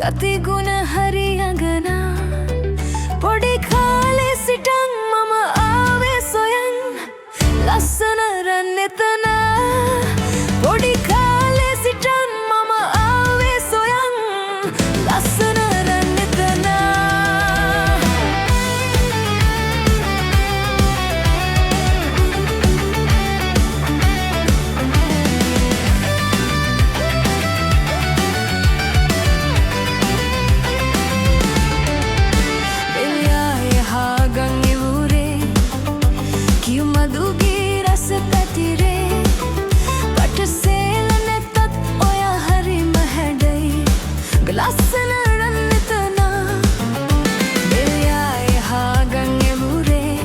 ගති ගුණ හරි අඟනා පොඩි කාලේ සිටන් මම ආවේ සොයන් ලස්සන රන් එතන පොඩි කාලේ සිටන් මම ආවේ සොයන් ලස්සන රන් එතන ලස්සන රන් එතන දෙල්යායේ හාගන් එමුරේ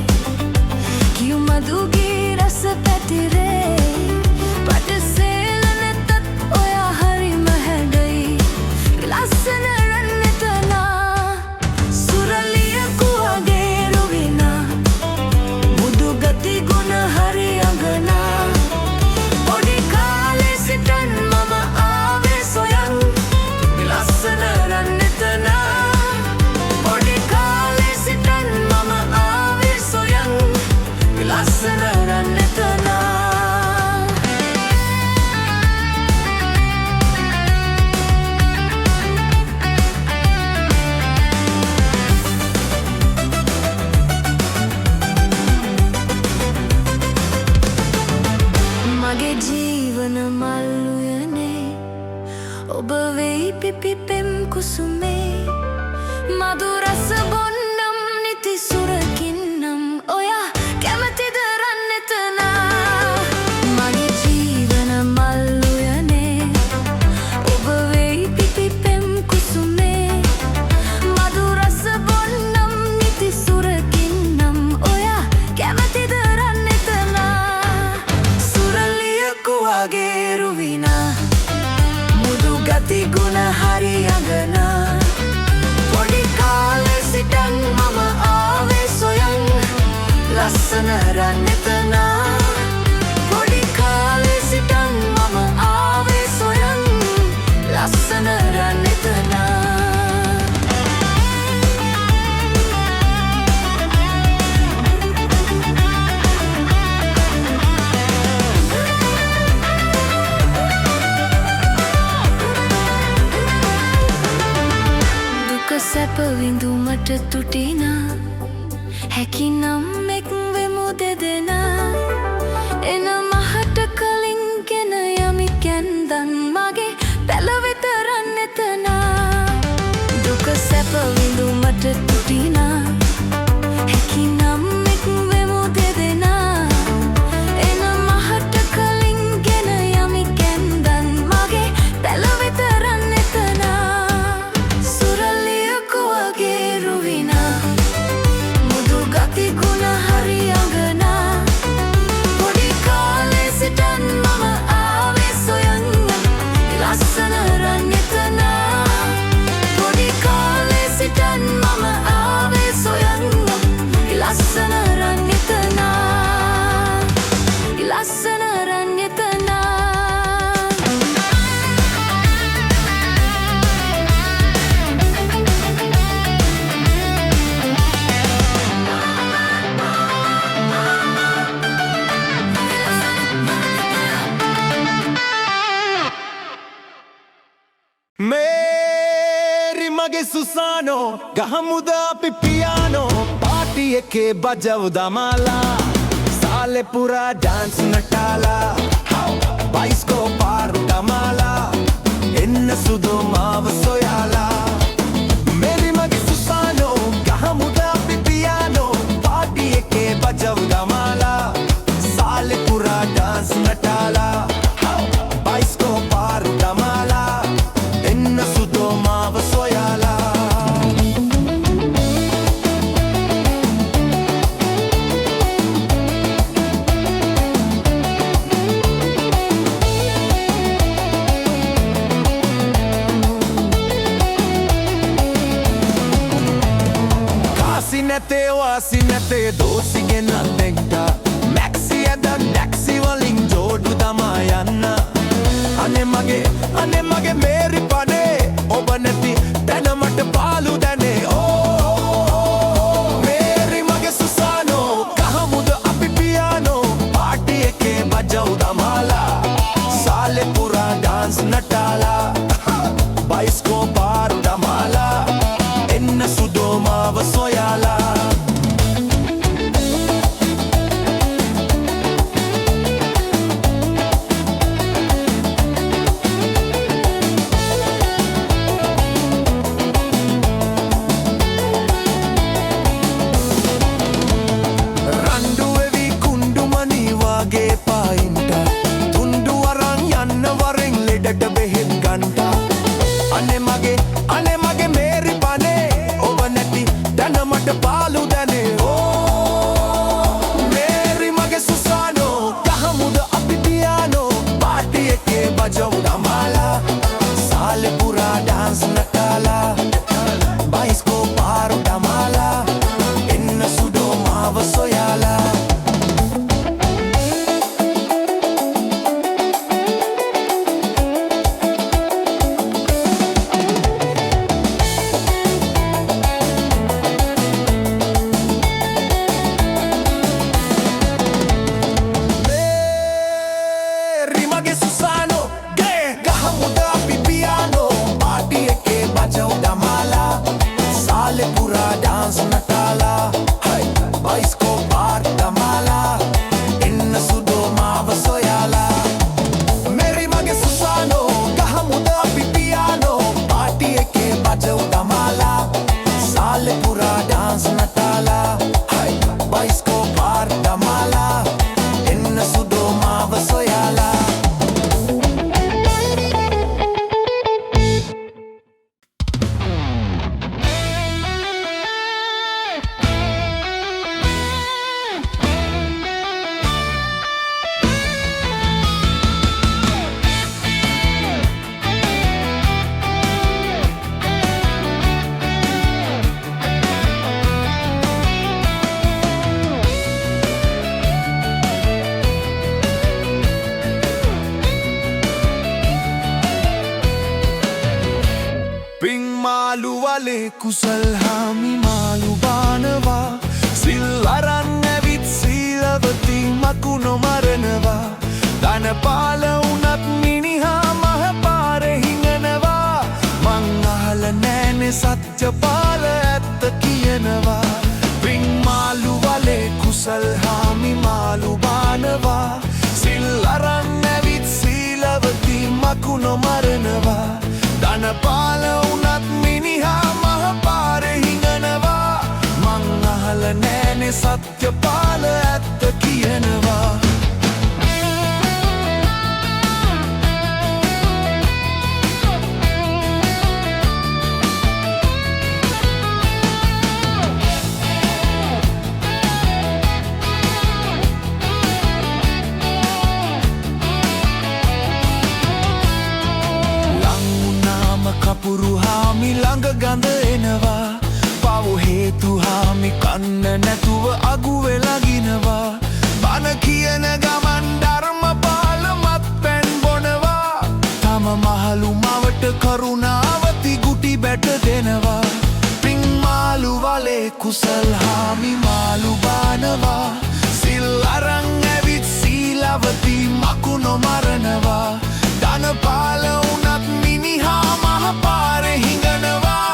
කියු මදුගේ රස පැතිරේ පටසේල නැතත් ඔයා හරිම හැඩයි ලස්සන රන් එතන සුරලියකු වගේ රුවිනා මුදු ගති ගුණ හරි අඟනා පොඩි කාලේ සිටන් මම ආවේ සොයන් ලස්සන රන් එතන පොඩි කාලේ සිටන් මම ආවේ සොයන් ලස්සන රන් එතන මගේ ජීවන මල්ලුයනේ ඔබ වෙයි පිපිපෙම් කුසුමේ මధు රස බොන්නම් නිති සුරකින්නම් ඔයා කැමතිද රන් එතන මගේ ජීවන මල්ලුයනේ ඔබ වෙයි පිපිපෙම් කුසුමේ මధు රස බොන්නම් නිති සුරකින්නම් ඔයා කැමතිද රන් එතන සුරලියකු වගේ රුවිනා ගති ගුණ හරි අඟනා පොඩි කාලේ සිටන් මම ආවේ සොයන් ලස්සන රන් එතන පොඩි කාලේ සිටන් මම ආවේ සොයන් ලස්සන රන් එතන සැප විඳුමට තුටිනා හැකිනම් එක් වෙමු දෙදෙනා එන මහට කලින් ගෙන යමි කැන්දන් මගේ පැලවෙත රන් එතන දුක සැප විඳුමට තුටිනා හැකිනම් එක් වෙමු දෙදෙනා එන මහට කලින් ගෙන යමි කැන්දන් මගේ පැලවෙත රන් එතන මුදු ගති ගුණ හරි අඟනා පොඩි කාලේ සිටන් මම ආවේ සොයන් ලස්සන රන් එතන පොඩි කාලේ සිටන් මම ආවේ සොයන් ලස්සන රන් එතන ලස්සන රන් එතන मेरी मगे सुसानो गहमुदा पे पियानो पार्टी के बजवदा माला साले पूरा डांस नटाला बाईस को पार माला इन सुदो माव सोयाला मेरी मगे सुसानो गहमुदा पे पियानो पार्टी के बजवदा माला साले पूरा डांस नटाला बाईस को पार माला Sudoma Soyala Kasi nete wasi nete dosi gena dekta Maxi ada taxi waling jodu damayanna ane mage meri pane oba neti පුරා ඩාන්ස් නටාලා බයිස්කෝප් පාර දමාලා එන්න සුදෝමාව සොයාලා අනේ මගේ මේරි පනේ ඔබ නැති දැන මට පාලු දැනේ ඕ මේරි මගේ සුසානෝ ගහමුද අපි පියානෝ පාටි එකේ බජවු දමාලා සාලේ පුරා ඩාන්ස් නටාලා බයිස්කෝප් පාරු දමාලා එන්න සුදෝ මාව සොයාලා පුරා ඩාන්ස් නටාලා බයිස්කෝප් පාර දමාලා එන්න සුදෝ මාව සොයාලා මේරි මගේ සුසානෝ ගහමුද අපි පියානෝ පාටි එකේ බජවු දමාලා සාලේ පුරා ඩාන්ස් නටාලා බයිස්කෝප් පාර දමාලා එන්න සුදෝ මාව සොයාලා मालू वाले कुशल हामी मालू बानवा सिल अरन वित सीलवती मकुनो मरनवा दान पाल उनत मिनिहा मह पारे हिंगनवा मंगल नैने सत्य पाल ऐत कियनवा पिंग मालू वाले कुशल हामी मालू बानवा सिल अरन वित सीलवती मकुनो मरनवा दान पाल उनत මිනිහා මහ පාරේ හිඟනවා මං අහල නෑනේ සත්‍ය පාල ඇත්ත කියනවා කපුරු හාමි ළඟ ගඳ එනවා පවු හේතු හාමි කන්න නැතුව අගු වෙලගිනවා බන කියන ගමන් ධර්ම පාලමත් පැන් බොනවා තම මහලු මවට කරුණාවති ගුටි බැට දෙනවා පිං මාලු වලේ කුසල් හාමි මාලු බානවා සිල් අරන් ඇවිත් සීලවති මකුණො මරනවා ධන පාල උනත් මිනිහා මහ පාරේ හිඟනවා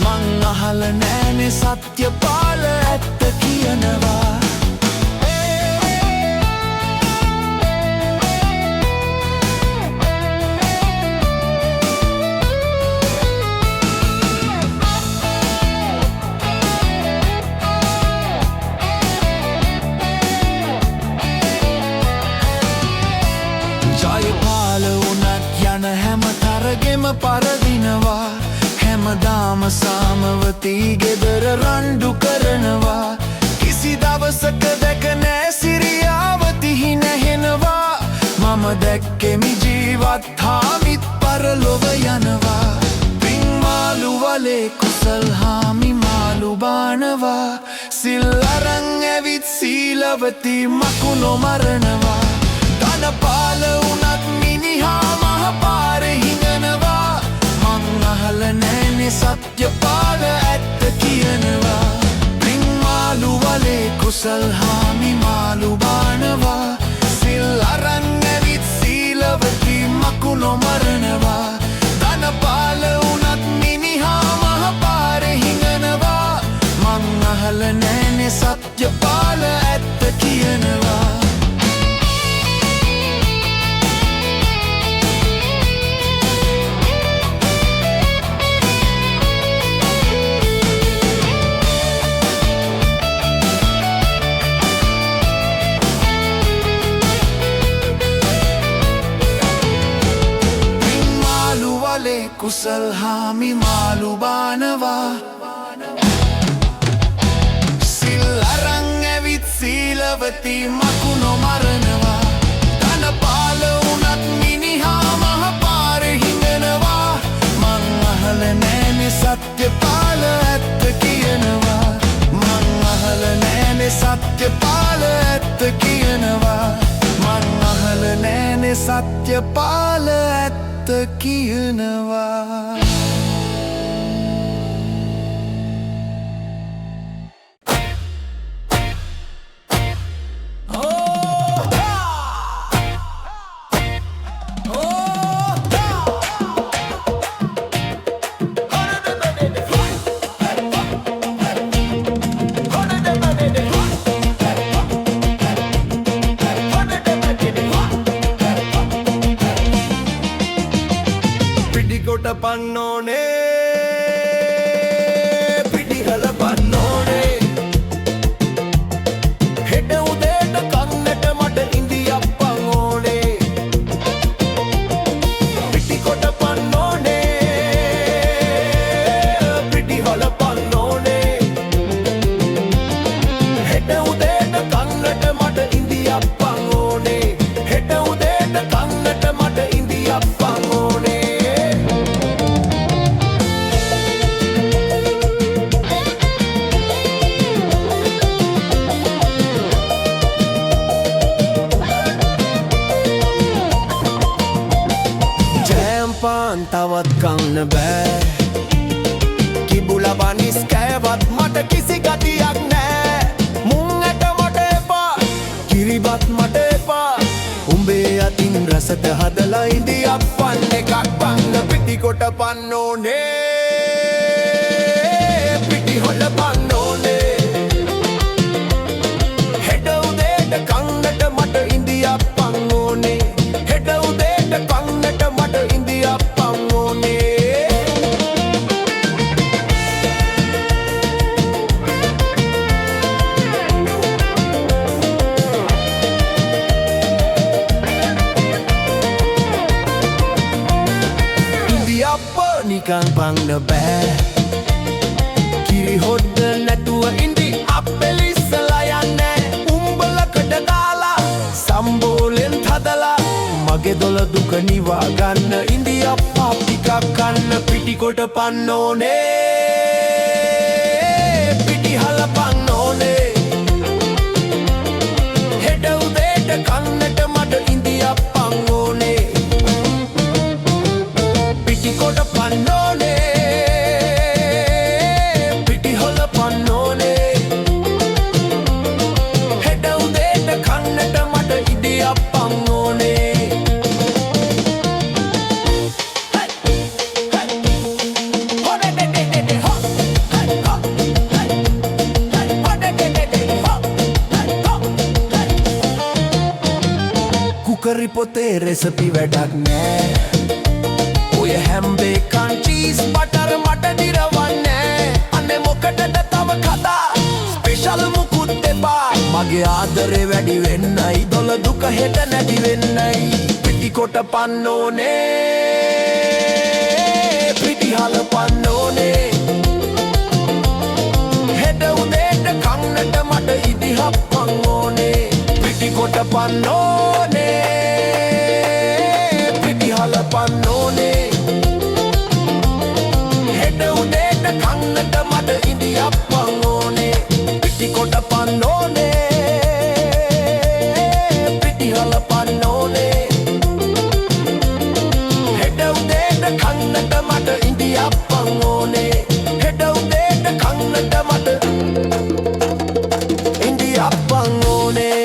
මං අහල නෑනේ සත්‍ය පාල ඇත්ත කියනවා හැම තරගෙම පරදිනවා හැමදාම සාමවතී ගෙදර රණ්ඩු කරනවා කිසි දවසක දැක නෑ සිරියාවතිහි නැහෙනවා මම දැක්කෙමි ජීවත් හාමිත් පරලොව යනවා පිං මාලු වලේ කුසල් හාමි මාලු බානවා සිල් අරන් ඇවිත් සීලවතී මකුණො මරනවා ධන පාල උනත් මිනිහා මහ පාරේ හිඟනවා මං අහල නෑනේ සත්‍ය පාල ඇත්ත කියනවා පිං මාලු වලේ කුසල් හාමි මාලු බානවා සිල් අරන් ඇවිත් සීලවතී මකුණො කුසල් හාමි මාළු බානවා සිල් අරන් ඇවිත් සීලවති මකු නොමරනවා ධනපාල වුණත් මිනිහා මහ පාරේ හිඟනවා මං අහල නෑනේ සත්‍යපාල ඇත්ත කියනවා මං අහල නෑනේ සත්‍යපාල ඇත්ත කියනවා මං අහල නෑනේ සත්‍යපාල ඇත්ත කියනවා පිටිකොට පන්නෝනේ පිටිහල පන්නෝනේ හෙට උදේට කන්නට මට ඉන්දියප්පන් ඕනේ පිටිකොට පන්නෝනේ පිටිහල පන්නෝනේ හෙට උදේට කන්නට මට ඉන්දියප්පන් ඕනේ හෙට උදේට කන්නට මට ඉන්දියප්පන් ඕනේ පාන් තවත් කන්න බෑ කිඹුල බනිස් කෑවත් මට කිසි ගතියක් නෑ මුං ඇට මට එපා කිරිබත් මට එපා උඹේ අතින් රසට හදලා ඉන්දියප්පන් එකක් පන්න පිටිකොට පන්නෝනේ පිටිහොල පන්නෝනේ හෙට උදේට කන්නට මට ඉන්දියප්පන් ඕනේ හෙට උදේට කන්නට මට ඉන්දියප්පන් ඕනේ ඉන්දියප්ප නිකන් පන්න බෑ කිරි හොද්ද නැතුව ඉන්දි අප්පෙලිස්සලා යන්නේ උඹලකට දාලා සම්බෝලෙන් හදලා මගේ දොළ දුක නිවා ගන්න ඉන්දියප්පා ටිකක් කන්න පිටිකොට පන්නෝනේ පිටිහල පන්නෝනේ හෙට උදේට කන්නට මට ඉන්දියප්පන් ඕනේ පිටිකොට පන්නෝනේ පිටිහල පන්නෝනේ හෙට උදේට කන්නට මට ඉන්දියප්පන් ඕනේ කුකරි පොතේ රෙසපි වැඩක් නෑ ඔය හැම්බේකන් චීස් බටර් මට දිරවන්නේ අනේ මොකටද තව කතා ස්පෙෂල් මුකුත් එපා මගේ ආදරේ වැඩි වෙන්නයි දොළ දුක හෙට නැති වෙන්නයි පිටිකොට පන්නෝනේ පිටිහල පන්නෝනේ හෙට උදේට කන්නට මට ඉදිහප්පන් ඕනේ පිටිකොට පන්නෝනේ පිටිහල පන්නෝනේ හෙට උදේට කන්නට මට ඉදිහප්පන් ඕනේ පිටිකොට පන්නෝනේ පිටිහල පන්නෝනේ හෙට උදේට කන්නට මට ඉදිහප්පන් ඕනේ හෙට උදේට කන්නට මට ඉදිහප්පන් ඕනේ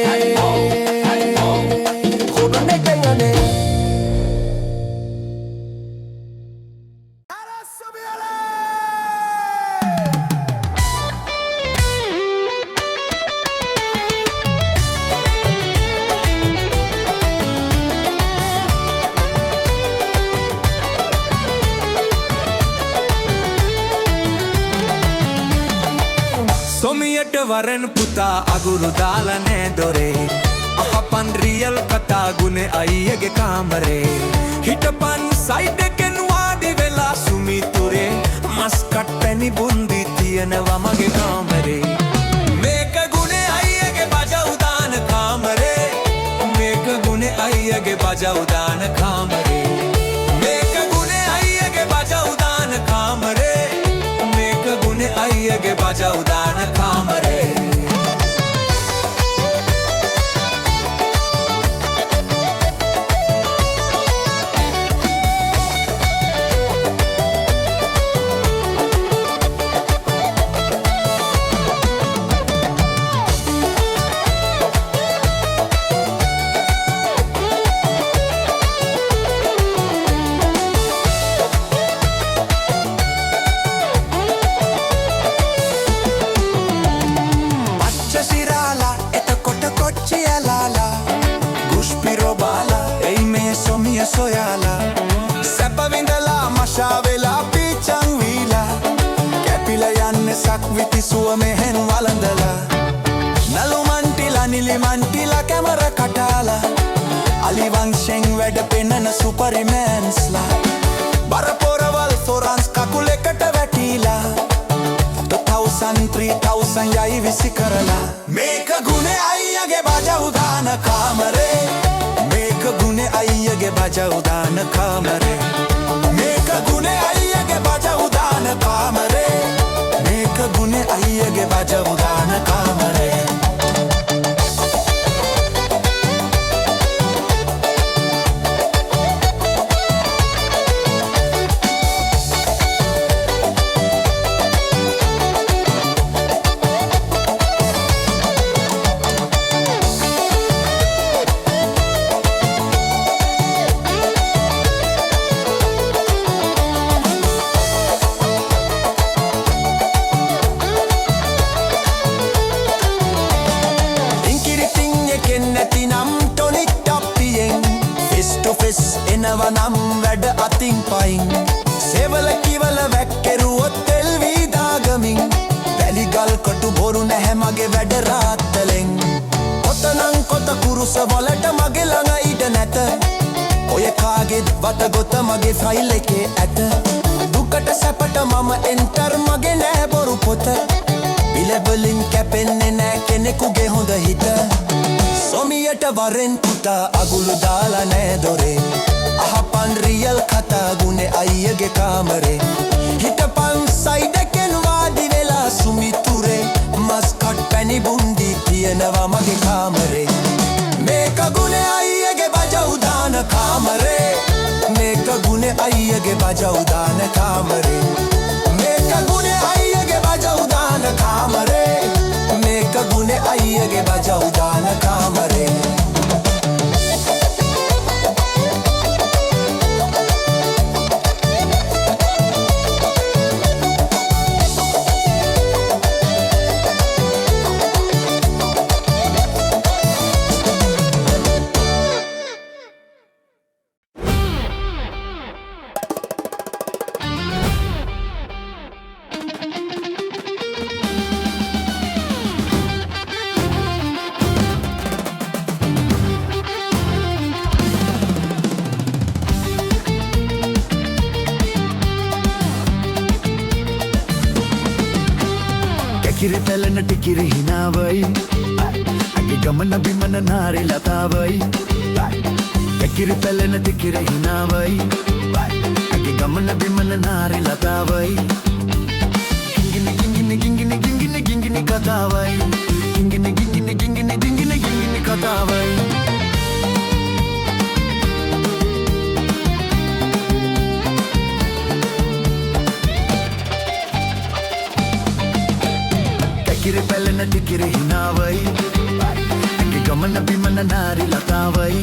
සොමියට වරන් පුතා අගුරු දාලනේ දොරේ අපපන් රියල් කතා ගුණේ අයියගේ කාමරේ හිටපන් සයිඩ් එකෙන් වාඩි වෙලා පැණි බුන්දි තියනවා මගේ කාමරේ මේක ගුණේ අයියගේ බජව් දාන කාමරේ මේක ගුණේ අයියගේ බජව් දාන කාමරේ මේක ගුණේ අයියගේ බජව් දාන කාමරේ මේක ගුණේ අයියගේ බජව් දාන කාමරේ සොයාලා සැපවිඳලා මශාවෙලා පීචං වීලා කැපිලා යන්නේ සක්විති සුව මෙහෙන් වළඳලා නළුමන්ටිලා නිලිමන්ටිලා කැමර කටාලා අලිවංශෙන් වැඩ පෙන්නන සුපරිමෑන්ස්ලා බරපොරවල් ෆොරන්ස් කකුලෙකට වැටිලා 2000 යයි විසි කරලා මේක ගුණේ අයියගේ බජව් දාන කාමරේ මේක ගුණේ අයියගේ බජව් දාන කාමරේ මේක ගුණේ අයියගේ බජව් දාන කාමරේ මේක ගුණේ අයියගේ බජව් දාන කාමරේ එනවනම් වැඩ අතින් පයින් සෙවල කිවල වැක්කෙරුවොත් තෙල් වී දාගමින් වැලිගල් කොටු බොරු නැහැ මගේ වැඩ රාත්තලෙන් කොතනං කොත කුරුස වලට මගේ ළඟ ඉඩ නැත ඔය කාගෙත් වතගොත මගේ ෆයිල් එකේ ඇත දුකට සැපට මම එන්ටර් මගේ නෑ බොරු පොත පිලවලින් කැපෙන්නේ නෑ කෙනෙකුගේ හොඳ හිත සොමියට වරෙන් පුතා අගුළු දාලා නෑ දොරේ අහපන් රියල් කතා ගුණේ අයියගේ කාමරේ හිටපන් සයිඩ් එකෙන් වාඩි වෙලා සුමිතුරේ මස්කට් පැණි බුන්දි තියනවා මගේ කාමරේ මේක ගුණේ අයියගේ බජව් දාන කාමරේ මේක ගුණේ අයියගේ බජව් දාන කාමරේ මේක ගුණේ අයියගේ බජව් දාන කාමරේ මේක ගුණේ අයියගේ බජව් දාන කාමරේ කිරි පැලන ටිකිරි හිනාවයි අගේ ගමන බිමන නාරි ලතාවයි කිරි පැලන ටිකිරි හිනාවයි අගේ ගමන බිමන නාරි ලතාවයි ගින්ගිනි ගින්ගිනි ගින්ගිනි ගින්ගිනි ගින්ගිනි කතාවයි ගින්ගිනි ගින්ගිනි ගින්ගිනි ගින්ගිනි ගින්ගිනි කතාවයි කිරි පැලන ටිකිරි හිනාවයි අගේ ගමන බිමන නාරි ලතාවයි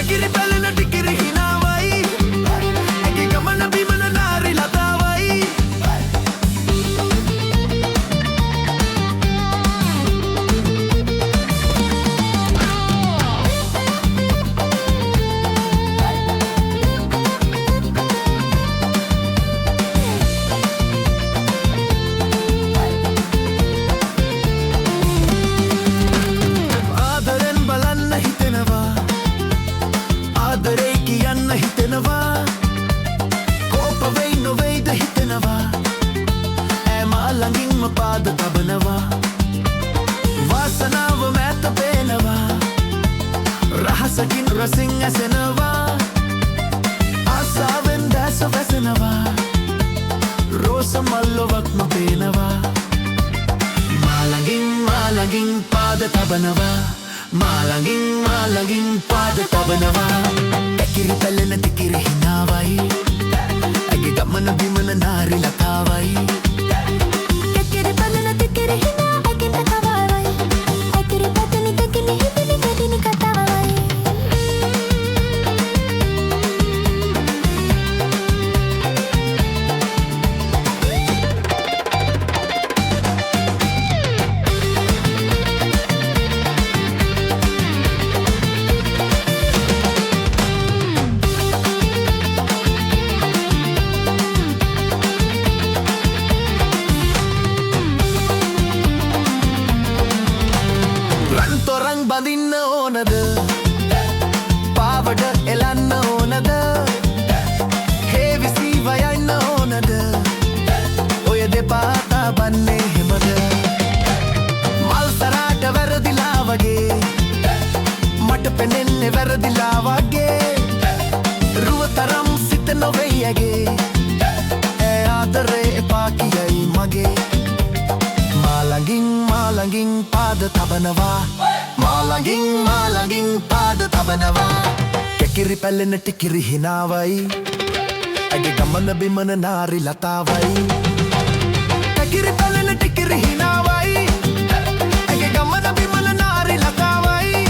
කිරි පැලන ටිකිරි හිනාවයි අගේ ගමන බිමන නාරි ලතාවයි හිතෙනවා කෝප වෙයි නොවේද හිතෙනවා මනසකින් රසින් ඇසෙනවා ආසාවෙන් දැස වැසෙනවා රෝස මල්ලොවක්ම පේනවා මාළඟින් පාද තබනවා මාළඟින් පාද තබනවා ඇකිරි පැලෙන තිකිරි හිනාවයි ඇගේ ගමන බිමන නාරි ලතාවයි Tekiri palana tekiri hina akin takawai Tekiri patani tekini hibini kadini katawai රන්තොරන් බඳින්න ඕනද පාවඩ එලන්න ඕනද හේවිසි වයන්න ඕනද ඔය දෙපාතා බන්නේ හෙමද මල්සරාට වැරදිලා වගේ මට පෙනෙන්නේ වැරදිලා වගේ රුවතරම් සිත නොවෙයි ඇගේ ඇ ආදරේ එපා කියයි මගේ මාළඟින් පාද තබනවා මාළඟින් පාද තබනවා කැකිරි පැලෙන ටිකිරි හිනාවයි ඇගේ ගමන බිමන නාරි ලතාවයි කැකිරි පැලෙන ටිකිරි හිනාවයි ඇගේ ගමන බිමන නාරි ලතාවයි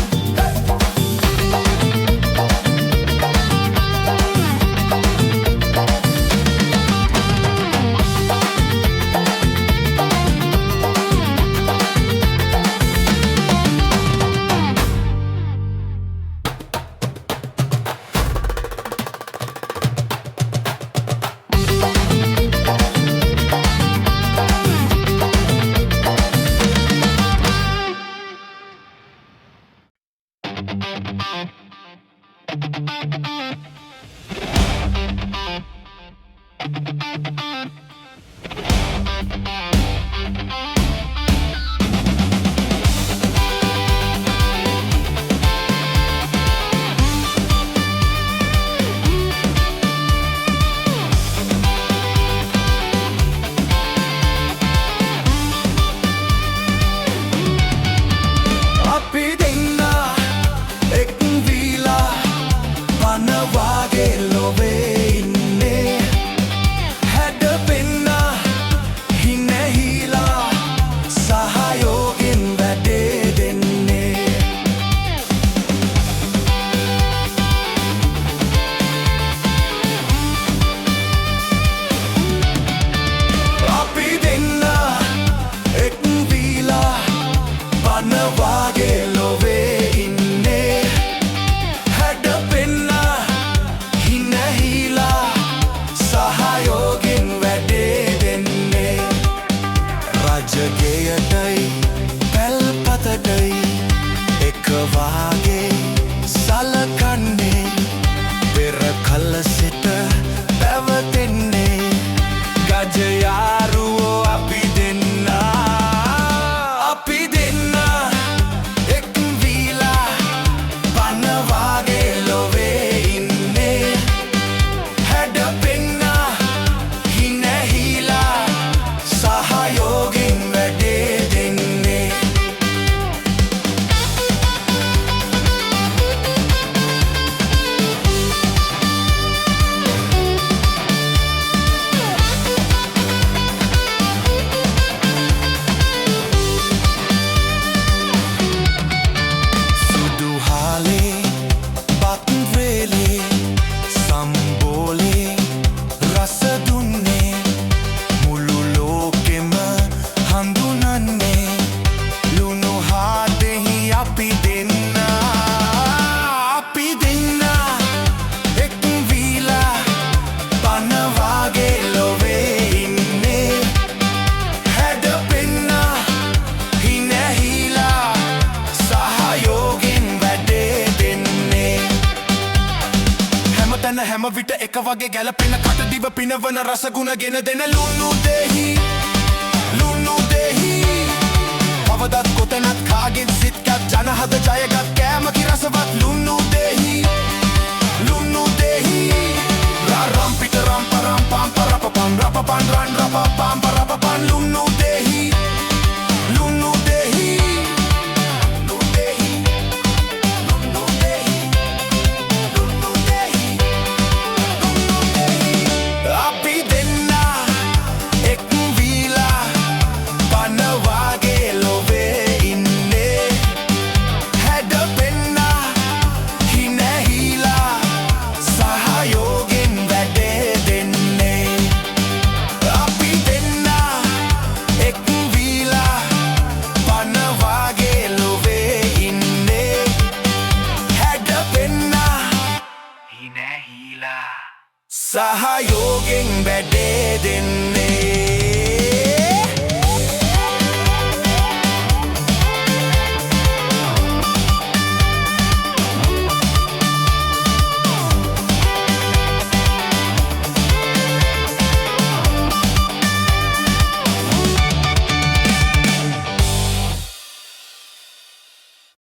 හැම විට එක වගේ ගැලපෙන කටදිව පිනවන රසගුණ ගෙන දෙන ලුණු දෙහි කවදත් කොතැනත් කාගෙත් සිත් කැත් ජනහද ජයගත් කෑමකි රසවත් ලුන්නු දෙහි ලුන්නු දෙහි රම්පිට රම්පරම් පම්පරපපන් රපපන් රන් රපපම් පරපපන් ලුන්නු දෙහි ලුන්නු දෙහි ලුන්නු දෙහි ලුන්නු දෙහි ලුන්නු දෙහි ලුන්නු දෙහි අපි දෙන්න එක් වීලා පනවාගේ ලොවේ ඉන්නේ හැඩ පෙන්නා හිනැහිලා සහයෝගෙන් වැඩේ දෙන්නේ අපි දෙන්න එක් වීලා පනවාගේ ලොවේ ඉන්නේ හැඩ පෙන්නා හිනැහිලා සහයෝගෙන් වැඩේ දෙන්නේ